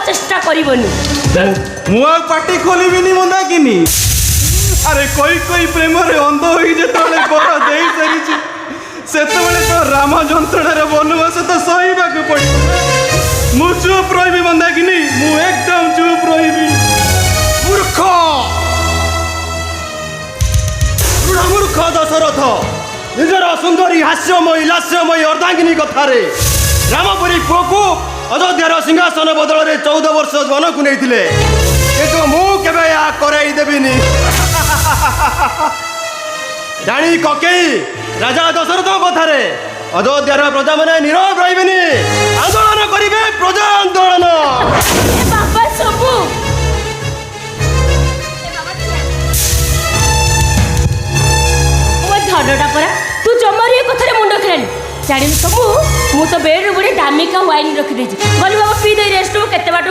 चेष्टा करबनी मु पार्टी खोलिबिनी मंदाकिनी अरे कोई प्रेम रे अंध होई जेतले बर देई सारिछि सेतबेले तो राम जंत्रणा रे वनवास तो सहीबाक पड़ी मु चुप रहिबी मंदाकिनी मु एकदम चुप रहिबी मूर्ख मूर्ख दशरथ निजर सुंदरी हास्यमयी लास्यमयी अर्धांगिनी कथारे रामपुरी पुओ अयोध्यार सिंहासन बदल में 14 वर्ष वन को नहीं किंतु मु केबे या कराई देबिनी रानी ककेई राजा दशरथ कथारे अयोध्यार प्रजा मैंने नीरव रही आंदोलन करेंगे प्रजा आंदोलन बाबा सबू धनटा परा तू जमार ये कथारे मुंड खेलानी जानी तो मु तो बेड रे बड़े दामिका वाइन रखी देछि